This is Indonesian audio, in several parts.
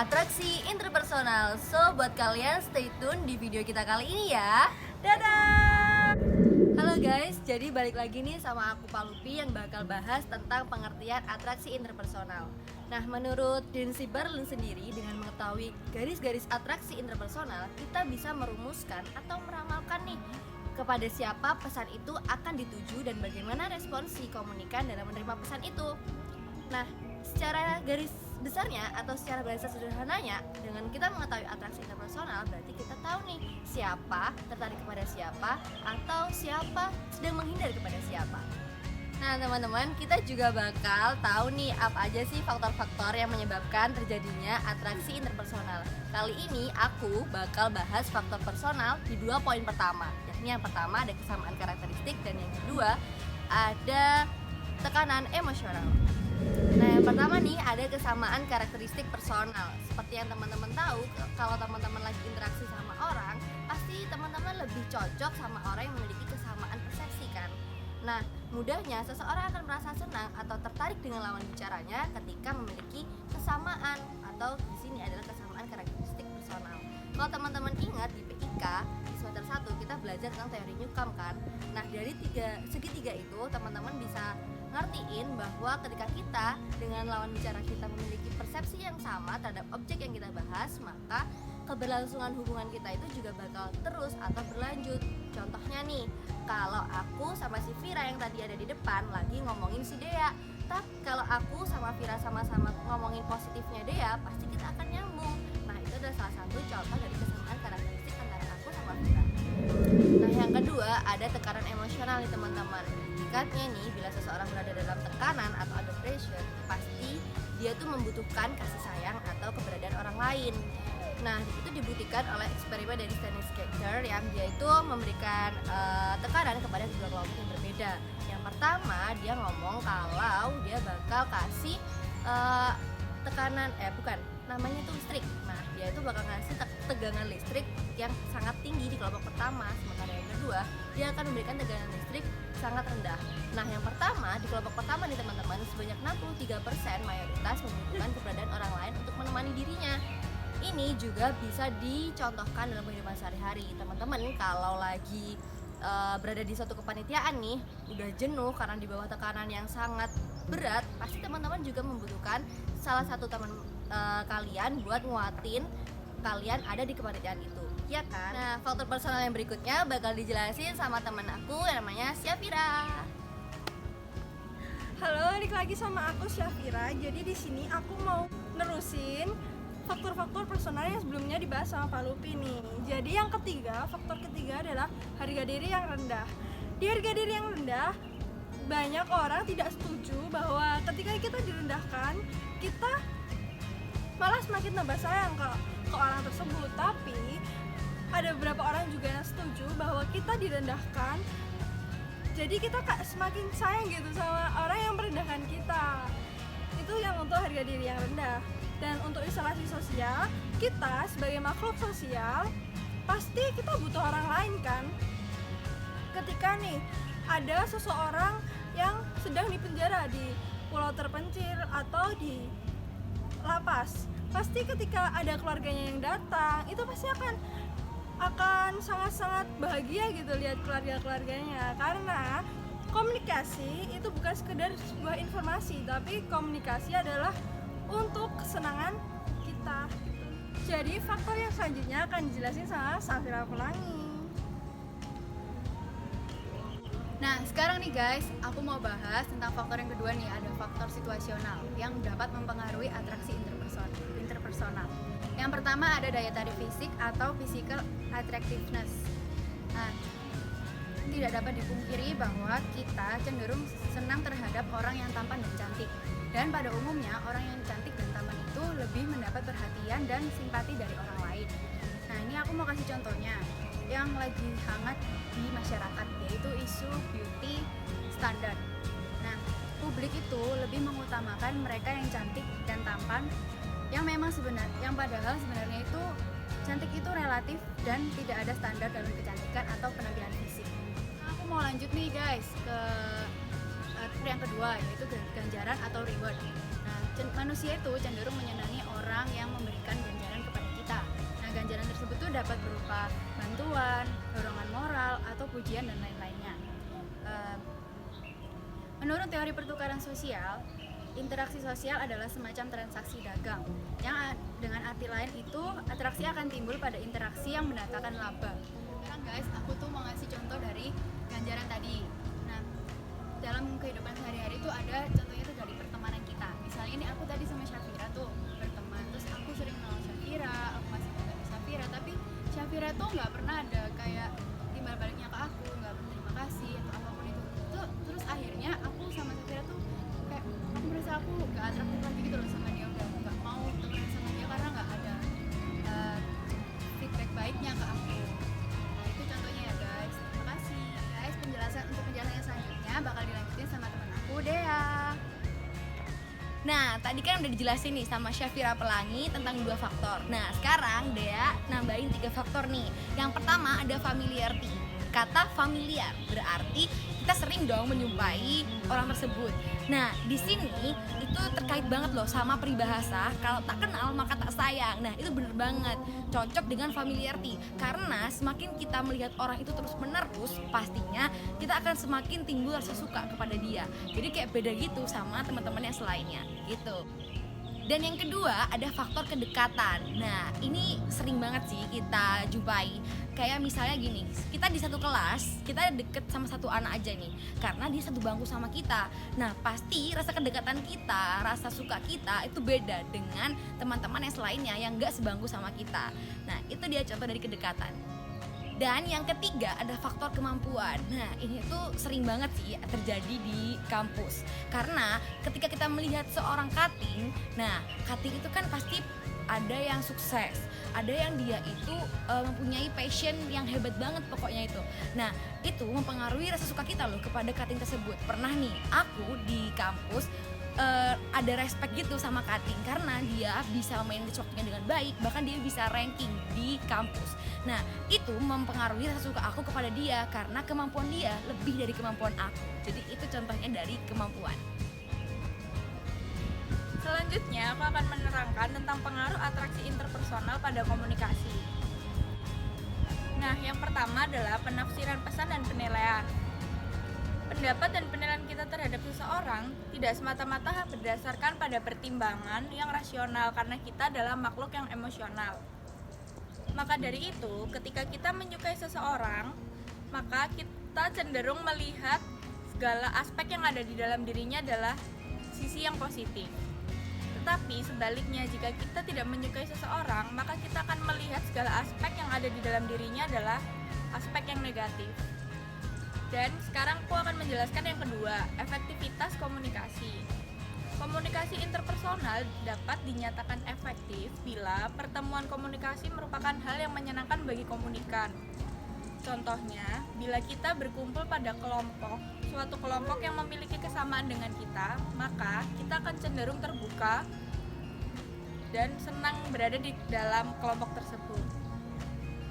atraksi interpersonal. So, buat kalian stay tune di video kita kali ini ya. Dadah! Halo guys, jadi balik lagi nih sama aku Palupi yang bakal bahas tentang pengertian atraksi interpersonal. Nah, menurut Densi Berlin sendiri, dengan mengetahui garis-garis atraksi interpersonal, kita bisa merumuskan atau meramalkan nih kepada siapa pesan itu akan dituju dan bagaimana respons si komunikan dalam menerima pesan itu. Nah, secara garis besarnya atau secara bahasa sederhananya, dengan kita mengetahui atraksi interpersonal, berarti kita tahu nih siapa tertarik kepada siapa atau siapa sedang menghindar kepada siapa. Nah teman-teman, kita juga bakal tahu nih apa aja sih faktor-faktor yang menyebabkan terjadinya atraksi interpersonal. Kali ini aku bakal bahas faktor personal di 2 poin pertama, yakni yang pertama ada kesamaan karakteristik dan yang kedua ada tekanan emosional. Nah yang pertama nih ada kesamaan karakteristik personal. Seperti yang teman-teman tahu, kalau teman-teman lagi interaksi sama orang, pasti teman-teman lebih cocok sama orang yang memiliki kesamaan persepsi kan. Nah, mudahnya seseorang akan merasa senang atau tertarik dengan lawan bicaranya ketika memiliki kesamaan atau di sini adalah kesamaan karakteristik personal. Kalau teman-teman ingat di PIK di semester 1 kita belajar tentang teori Newcomb kan. Nah, dari segitiga itu teman-teman bisa ngertiin bahwa ketika kita dengan lawan bicara kita memiliki persepsi yang sama terhadap objek yang kita bahas, maka keberlangsungan hubungan kita itu juga bakal terus atau berlanjut. Contohnya nih, kalau aku sama si Vira yang tadi ada di depan lagi ngomongin si Dea, tapi kalau aku sama Vira sama-sama ngomongin positifnya Dea, pasti kita akan nyambung. Nah, itu adalah salah satu contoh dari kesamaan karakteristik antara aku sama Vira. Nah, yang kedua ada tekanan emosional nih teman-teman. Hakikatnya nih, bila seseorang berada dalam tekanan atau under pressure, pasti dia tuh membutuhkan kasih sayang atau keberadaan orang lain. Nah, itu dibuktikan oleh eksperimen dari Stanley Schachter yang dia itu memberikan tekanan kepada dua kelompok yang berbeda. Yang pertama, dia ngomong kalau dia bakal kasih namanya itu listrik. Nah, dia itu bakal ngasih tegangan listrik yang sangat tinggi di kelompok pertama. Sementara yang kedua, dia akan memberikan tegangan listrik sangat rendah. Nah, yang pertama, di kelompok pertama nih teman-teman, sebanyak 63% mayoritas membutuhkan keberadaan orang lain untuk menemani dirinya. Ini juga bisa dicontohkan dalam kehidupan sehari-hari. Teman-teman kalau lagi berada di suatu kepanitiaan nih, udah jenuh karena di bawah tekanan yang sangat berat, pasti teman-teman juga membutuhkan salah satu teman kalian buat nguatin kalian ada di kepanitiaan itu, ya kan? Nah, faktor personal yang berikutnya bakal dijelasin sama teman aku yang namanya Syafira. Halo, balik lagi sama aku Syafira. Jadi di sini aku mau nerusin faktor-faktor personal yang sebelumnya dibahas sama Pak Lupi nih. Jadi yang ketiga, faktor ketiga adalah harga diri yang rendah. Di harga diri yang rendah, banyak orang tidak setuju bahwa ketika kita direndahkan, kita malah semakin tambah sayang ke orang tersebut. Tapi ada beberapa orang juga yang setuju bahwa kita direndahkan, jadi kita semakin sayang gitu sama orang yang merendahkan kita. Itu yang untuk harga diri yang rendah. Dan untuk isolasi sosial, kita sebagai makhluk sosial pasti kita butuh orang lain kan. Ketika nih ada seseorang yang sedang dipenjara di pulau terpencil atau di lapas, pasti ketika ada keluarganya yang datang, itu pasti akan sangat-sangat bahagia gitu lihat keluarga-keluarganya. Karena komunikasi itu bukan sekedar sebuah informasi, tapi komunikasi adalah untuk kesenangan kita gitu. Jadi faktor yang selanjutnya akan dijelasin sama Safira Pelangi. Nah, sekarang nih guys, aku mau bahas tentang faktor yang kedua nih, ada faktor situasional yang dapat mempengaruhi atraksi interpersonal. Yang pertama ada daya tarik fisik atau physical attractiveness. Nah, tidak dapat dipungkiri bahwa kita cenderung senang terhadap orang yang tampan dan cantik. Dan pada umumnya orang yang cantik dan tampan itu lebih mendapat perhatian dan simpati dari orang lain. Nah, ini aku mau kasih contohnya yang lagi hangat di masyarakat, yaitu isu beauty standar. Nah, publik itu lebih mengutamakan mereka yang cantik dan tampan, yang padahal sebenarnya itu cantik itu relatif dan tidak ada standar dalam kecantikan atau penampilan fisik. Nah, aku mau lanjut nih guys ke yang kedua, yaitu ganjaran atau reward. Nah, manusia itu cenderung menyenangi orang yang memberikan ganjaran kepada kita. Nah, ganjaran tersebut tuh dapat berupa bantuan, dorongan moral, atau pujian dan lain-lainnya. Menurut teori pertukaran sosial, interaksi sosial adalah semacam transaksi dagang yang dengan arti lain itu atraksi akan timbul pada interaksi yang mendatangkan laba. Sekarang guys, aku tuh mau ngasih contoh dari ganjaran tadi. Nah, dalam kehidupan sehari-hari tuh ada contohnya tuh dari pertemanan kita. Misalnya ini aku tadi sama Syafira tuh berteman, terus aku sering nolong Syafira, aku masih bantu Syafira, tapi Syafira tuh nggak pernah ada kayak timbal baliknya ke aku, nggak berterima kasih atau apapun itu. Terus akhirnya aku sama Syafira tuh kayak aku merasa aku nggak atraktif lagi gitu loh sama dia, udah nggak mau temenan sama dia karena nggak ada feedback baiknya ke aku. Nah, itu contohnya ya guys. Terima kasih guys. Untuk penjelasan yang selanjutnya bakal dilanjutin sama teman aku Dea. Nah, tadi kan udah dijelasin nih sama Syafira Pelangi tentang 2 faktor. Nah, sekarang Dea nambahin 3 faktor nih. Yang pertama ada familiarity. Kata familiar berarti kita sering dong menjumpai orang tersebut. Nah, di sini itu terkait banget loh sama peribahasa kalau tak kenal maka tak sayang. Nah, itu bener banget cocok dengan familiarity karena semakin kita melihat orang itu terus menerus, pastinya kita akan semakin timbul rasa suka kepada dia. Jadi kayak beda gitu sama teman-teman yang selainnya gitu. Dan yang kedua ada faktor kedekatan. Nah, ini sering banget sih kita jumpai. Kayak misalnya gini, kita di satu kelas, kita deket sama satu anak aja nih karena dia satu bangku sama kita. Nah, pasti rasa kedekatan kita, rasa suka kita itu beda dengan teman-teman yang selainnya yang gak sebangku sama kita. Nah, itu dia contoh dari kedekatan. Dan yang ketiga ada faktor kemampuan. Nah, ini tuh sering banget sih terjadi di kampus. Karena ketika kita melihat seorang cutting, nah cutting itu kan pasti ada yang sukses, ada yang dia itu mempunyai passion yang hebat banget pokoknya itu. Nah, itu mempengaruhi rasa suka kita loh kepada cutting tersebut. Pernah nih, aku di kampus ada respect gitu sama cutting karena dia bisa manage waktunya dengan baik, bahkan dia bisa ranking di kampus. Nah, itu mempengaruhi rasa suka aku kepada dia karena kemampuan dia lebih dari kemampuan aku. Jadi itu contohnya dari kemampuan. Selanjutnya, aku akan menerangkan tentang pengaruh atraksi interpersonal pada komunikasi. Nah, yang pertama adalah penafsiran pesan dan penilaian. Pendapat dan penilaian kita terhadap seseorang tidak semata-mata berdasarkan pada pertimbangan yang rasional karena kita adalah makhluk yang emosional. Maka dari itu, ketika kita menyukai seseorang, maka kita cenderung melihat segala aspek yang ada di dalam dirinya adalah sisi yang positif. Tetapi sebaliknya, jika kita tidak menyukai seseorang, maka kita akan melihat segala aspek yang ada di dalam dirinya adalah aspek yang negatif. Dan sekarang aku akan menjelaskan yang kedua, efektivitas komunikasi. Komunikasi interpersonal dapat dinyatakan efektif bila pertemuan komunikasi merupakan hal yang menyenangkan bagi komunikan. Contohnya, bila kita berkumpul pada kelompok, suatu kelompok yang memiliki kesamaan dengan kita, maka kita akan cenderung terbuka dan senang berada di dalam kelompok tersebut.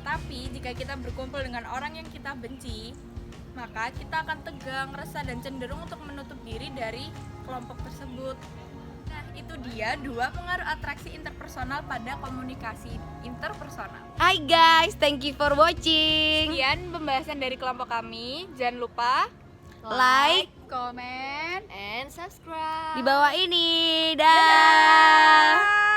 Tapi jika kita berkumpul dengan orang yang kita benci, maka kita akan tegang, resah, dan cenderung untuk menutup diri dari kelompok tersebut. Nah, itu dia 2 pengaruh atraksi interpersonal pada komunikasi interpersonal. Hai guys, thank you for watching. Sekian pembahasan dari kelompok kami. Jangan lupa Like, Comment, and subscribe di di bawah ini. Dah. Dadah!